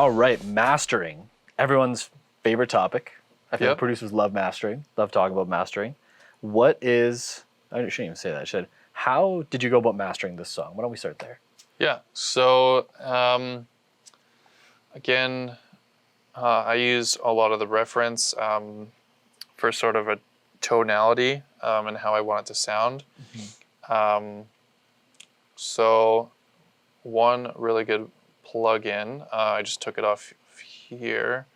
All right, mastering. Everyone's favorite topic. I feel like producers love mastering, love talking about mastering. I shouldn't even say that, I should. How did you go about mastering this song? Why don't we start there? Yeah, so again, I use a lot of the reference for sort of a tonality and how I want it to sound. So one really good plugin, I just took it off here,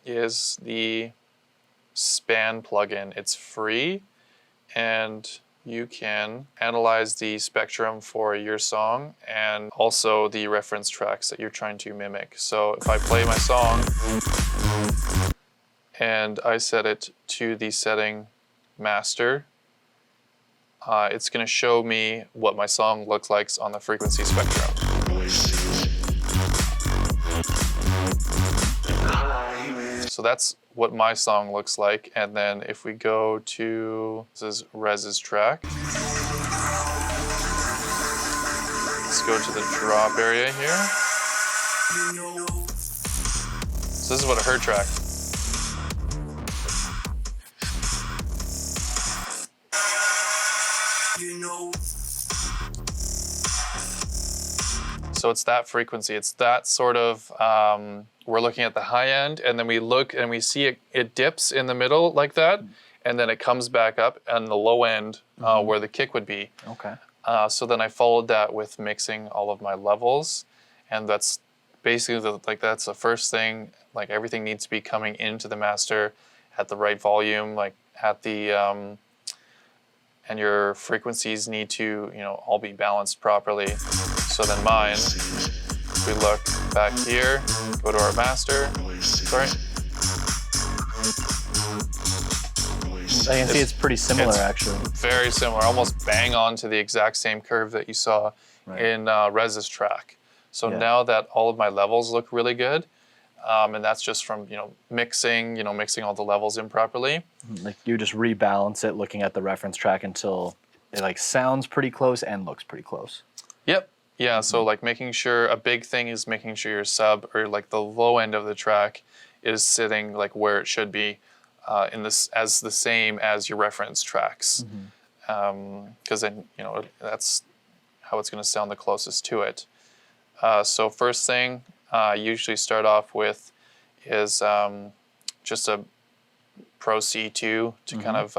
is the Span plugin. It's free, and you can analyze the spectrum for your song and also the reference tracks that you're trying to mimic. So if I play my song and I set it to the setting master, it's going to show me what my song looks like on the frequency spectrum. So that's what my song looks like. And then if we go to, this is Rez's track. Let's go to the drop area here. So this is what her track. So it's that frequency. It's that sort of, we're looking at the high end, and then we look and we see it dips in the middle like that, and then it comes back up on the low end where the kick would be. Okay. So then I followed that with mixing all of my levels, and that's basically that's the first thing. Like everything needs to be coming into the master at the right volume, like at the and your frequencies need to all be balanced properly. So then mine, if we look back here, go to our master. Sorry. I can see it's pretty similar, actually. Very similar, almost bang on to the exact same curve that you saw in Rez's track. So now that all of my levels look really good, and that's just from mixing, mixing all the levels in properly. Like you just rebalance it, looking at the reference track until it like sounds pretty close and looks pretty close. Yep. Yeah. So like making sure, a big thing is making sure your sub or like the low end of the track is sitting like where it should be. In this as the same as your reference tracks, because then that's how it's going to sound the closest to it. So first thing I usually start off with is just a Pro C2 to kind of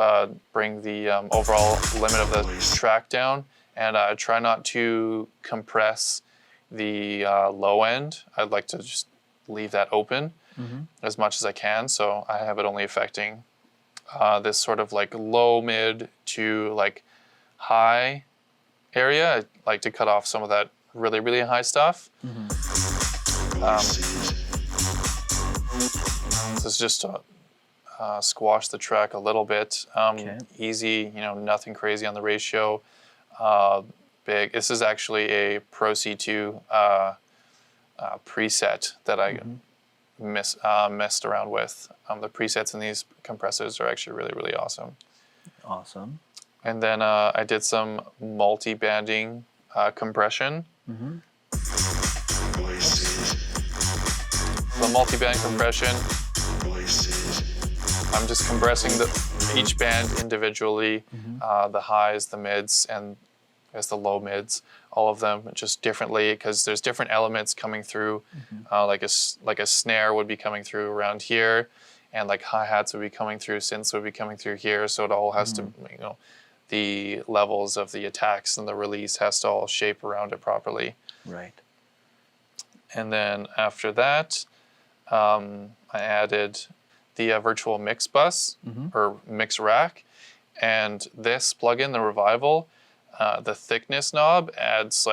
bring the overall limit of the track down, and try not to compress the low end. I'd like to just leave that open as much as I can, so I have it only affecting this sort of like low, mid to like high area. I like to cut off some of that really, really high stuff. This is just to squash the track a little bit. Easy, nothing crazy on the ratio. Big. This is actually a Pro C2 preset that I messed around with. The presets in these compressors are actually really, really awesome. Awesome. And then I did some multi-banding compression. The multi-band compression, I'm just compressing each band individually, the highs, the mids, and I guess the low mids, all of them just differently, because there's different elements coming through. Like a snare would be coming through around here, and like hi-hats would be coming through, synths would be coming through here. So it all has to, the levels of the attacks and the release has to all shape around it properly. Right. And then after that, I added the virtual mix bus or mix rack, and this plugin, the Revival, the thickness knob adds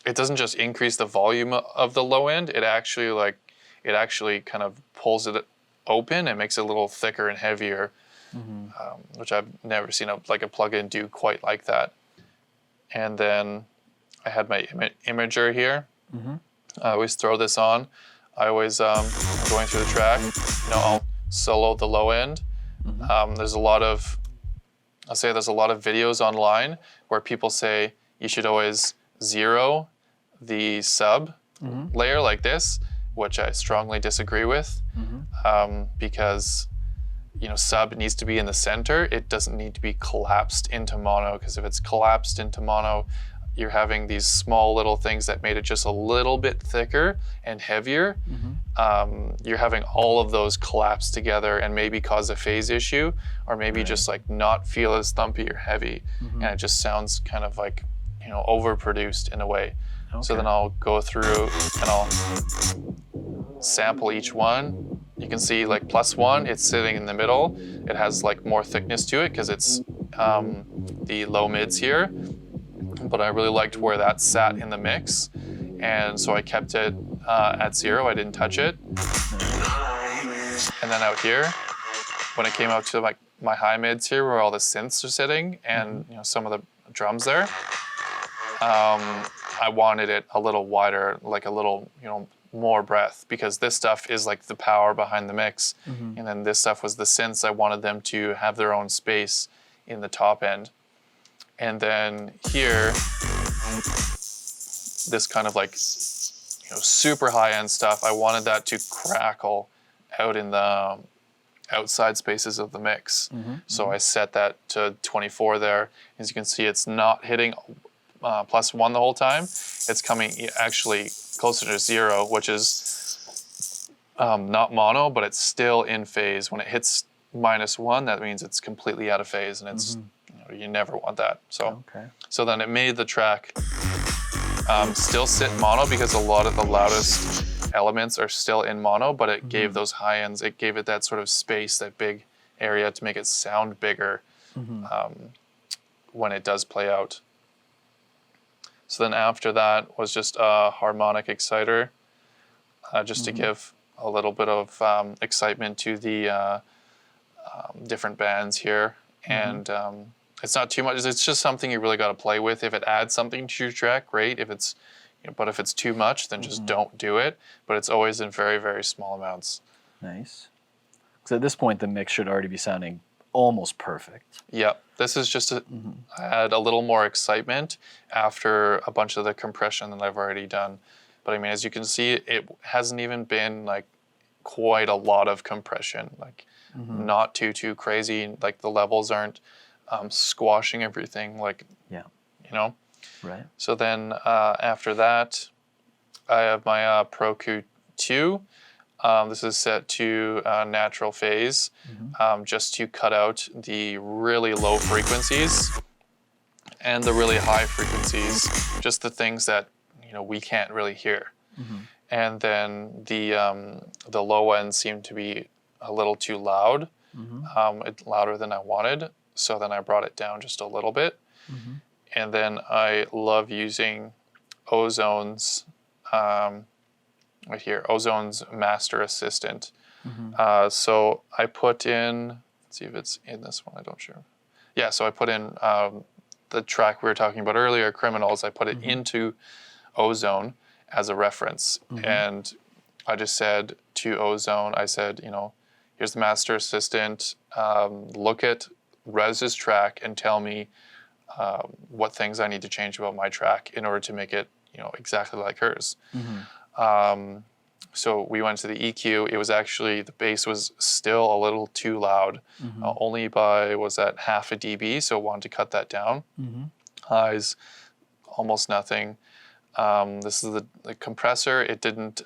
it doesn't just increase the volume of the low end, it actually kind of pulls it open and makes it a little thicker and heavier, which I've never seen a plugin do quite like that. And then I had my imager here. I always throw this on. I always, going through the track, I'll solo the low end. There's a lot of videos online where people say you should always zero the sub layer like this, which I strongly disagree with, because sub needs to be in the center. It doesn't need to be collapsed into mono, because if it's collapsed into mono, you're having these small little things that made it just a little bit thicker and heavier. You're having all of those collapse together and maybe cause a phase issue, or maybe just like not feel as thumpy or heavy, and it just sounds kind of like overproduced in a way. So then I'll go through and I'll sample each one. You can see like +1, it's sitting in the middle. It has like more thickness to it because it's the low mids here. But I really liked where that sat in the mix. And so I kept it at 0, I didn't touch it. And then out here, when it came out to like my high mids here where all the synths are sitting and some of the drums there, I wanted it a little wider, like a little, more breath, because this stuff is like the power behind the mix. And then this stuff was the synths. I wanted them to have their own space in the top end. And then here, this kind of like, super high end stuff, I wanted that to crackle out in the outside spaces of the mix. So I set that to 24 there. As you can see, it's not hitting +1 the whole time. It's coming actually closer to 0, which is not mono, but it's still in phase. When it hits -1, that means it's completely out of phase, and it's you never want that. So so then it made the track still sit mono, because a lot of the loudest elements are still in mono, but it gave those high ends, it gave it that sort of space, that big area to make it sound bigger when it does play out. So then after that was just a Harmonic Exciter, just to give a little bit of excitement to the different bands here. And it's not too much, it's just something you really got to play with. If it adds something to your track, great. If it's, but if it's too much, then just don't do it. But it's always in very, very small amounts. Nice. Because at this point, the mix should already be sounding almost perfect. Yeah, this is just to add a little more excitement after a bunch of the compression that I've already done. But I mean, as you can see, it hasn't even been like quite a lot of compression, like not too crazy. Like the levels aren't squashing everything, like, Right. So then after that, I have my Pro Q2. This is set to natural phase, just to cut out the really low frequencies and the really high frequencies, just the things that we can't really hear. And then the low end seemed to be a little too loud, louder than I wanted. So then I brought it down just a little bit. And then I love using Ozone's right here, Ozone's Master Assistant. So I put in, let's see if it's in this one, I don't sure. Yeah, so I put in the track we were talking about earlier, Criminals. I put it into Ozone as a reference. And I just said to Ozone, I said, here's the Master Assistant, look at Rez's track and tell me what things I need to change about my track in order to make it, exactly like hers. So we went to the EQ. It was actually, the bass was still a little too loud, only by, was that half a dB, so I wanted to cut that down. Highs, almost nothing. This is the compressor. It didn't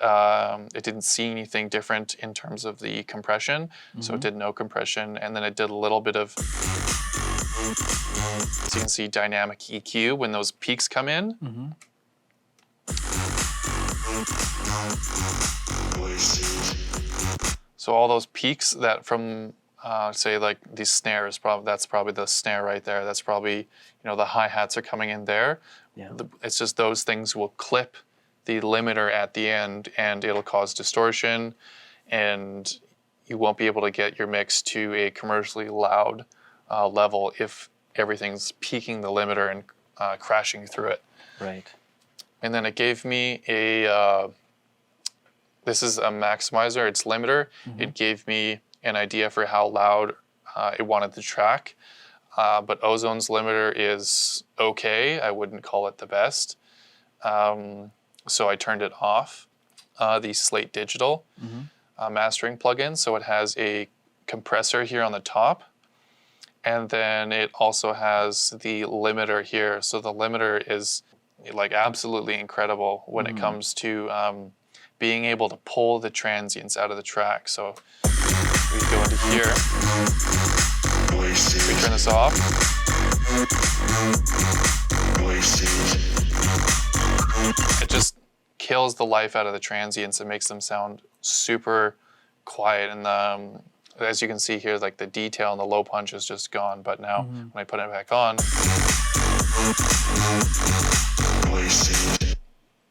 see anything different in terms of the compression, so it did no compression, and then it did a little bit of, so you can see dynamic EQ when those peaks come in. So all those peaks that from say like these snares, that's probably the snare right there. That's probably the hi-hats are coming in there. It's just those things will clip the limiter at the end, and it'll cause distortion, and you won't be able to get your mix to a commercially loud level if everything's peaking the limiter and crashing through it. Right. And then it gave me a, this is a maximizer, it's limiter. It gave me an idea for how loud it wanted the track. But Ozone's limiter is okay. I wouldn't call it the best. So I turned it off, the Slate Digital mastering plugin. So it has a compressor here on the top. And then it also has the limiter here. So the limiter is like absolutely incredible when it comes to being able to pull the transients out of the track. So we go into here, we turn this off. It just kills the life out of the transients and makes them sound super quiet. And as you can see here, like the detail and the low punch is just gone. But now when I put it back on,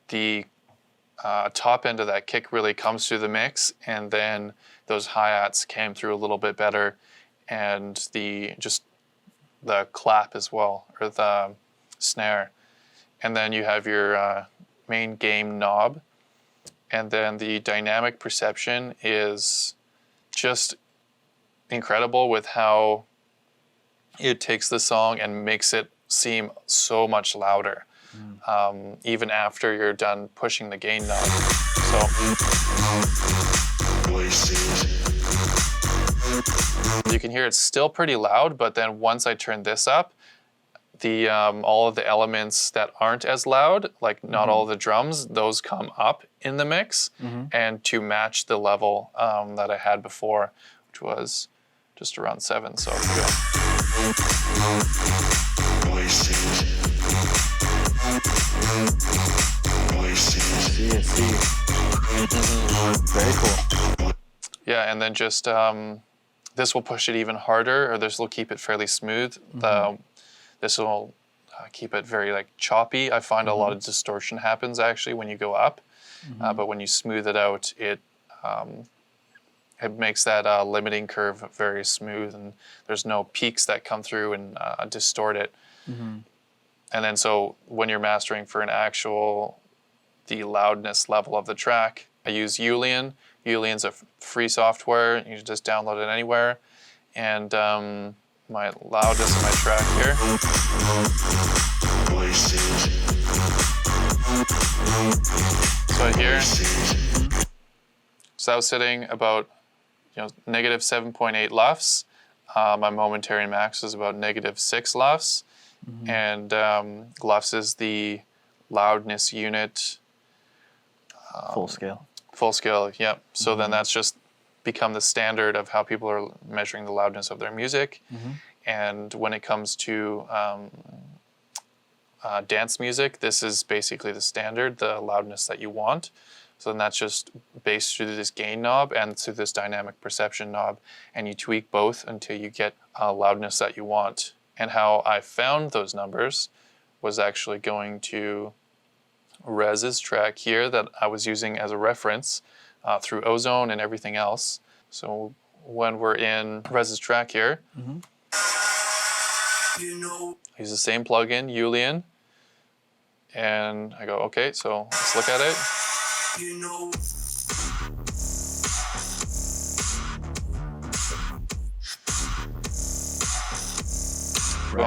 the top end of that kick really comes through the mix, and then those hi-hats came through a little bit better, and the clap as well, or the snare. And then you have your main gain knob, and then the dynamic perception is just incredible with how it takes the song and makes it seem so much louder, even after you're done pushing the gain knob. So you can hear it's still pretty loud, but then once I turn this up, the all of the elements that aren't as loud, like not all of the drums, those come up in the mix, and to match the level that I had before, which was just around 7. So here we go. Very cool. Yeah, and then just this will push it even harder, or this will keep it fairly smooth. This will keep it very like choppy. I find a lot of distortion happens actually when you go up, but when you smooth it out, it makes that limiting curve very smooth, and there's no peaks that come through and distort it. And then so when you're mastering for the loudness level of the track, I use Julian. Julian's a free software. You can just download it anywhere. And my loudness in my track here. So here, so I was sitting about negative 7.8 LUFS. My momentary max is about negative 6 LUFS. And LUFS is the loudness unit. Full scale. Full scale, yep. So then that's just become the standard of how people are measuring the loudness of their music. And when it comes to dance music, this is basically the standard, the loudness that you want. So then that's just based through this gain knob and through this dynamic perception knob, and you tweak both until you get a loudness that you want. And how I found those numbers was actually going to Rez's track here that I was using as a reference through Ozone and everything else. So when we're in Rez's track here, I use the same plugin, Julian, and I go, okay, so let's look at it.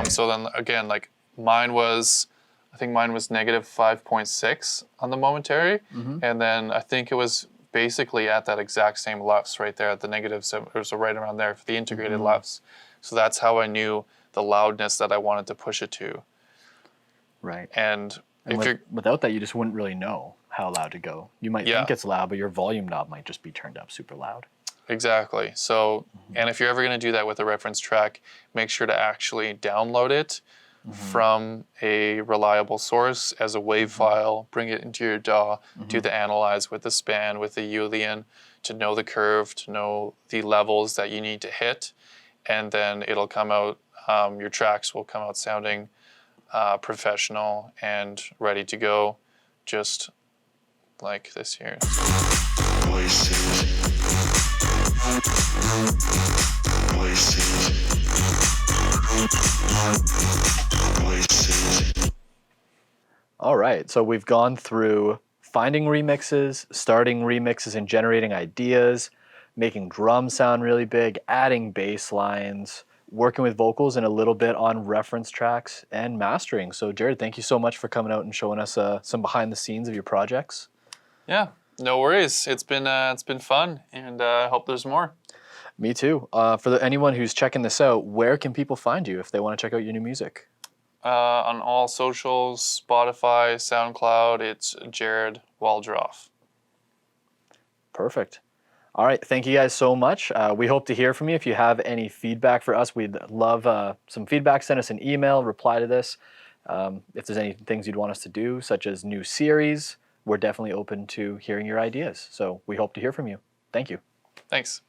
So then again, like I think mine was negative 5.6 on the momentary, and then I think it was basically at that exact same LUFS right there at the negative 7, or so right around there for the integrated LUFS. So that's how I knew the loudness that I wanted to push it to. Right. And without that, you just wouldn't really know how loud to go. You might think it's loud, but your volume knob might just be turned up super loud. Exactly. So, and if you're ever going to do that with a reference track, make sure to actually download it from a reliable source as a WAV file, bring it into your DAW, do the analyze with the span, with the Julian, to know the curve, to know the levels that you need to hit, and then it'll come out, your tracks will come out sounding professional and ready to go, just like this here. All right, so we've gone through finding remixes, starting remixes and generating ideas, making drums sound really big, adding bass lines, working with vocals and a little bit on reference tracks and mastering. So Jared, thank you so much for coming out and showing us some behind the scenes of your projects. Yeah, no worries. It's been fun, and I hope there's more. Me too. For anyone who's checking this out, where can people find you if they want to check out your new music? On all socials, Spotify, SoundCloud, it's Jared Waldroff. Perfect. All right. Thank you guys so much. We hope to hear from you. If you have any feedback for us, we'd love some feedback. Send us an email, reply to this. If there's any things you'd want us to do, such as new series, we're definitely open to hearing your ideas. So we hope to hear from you. Thank you. Thanks.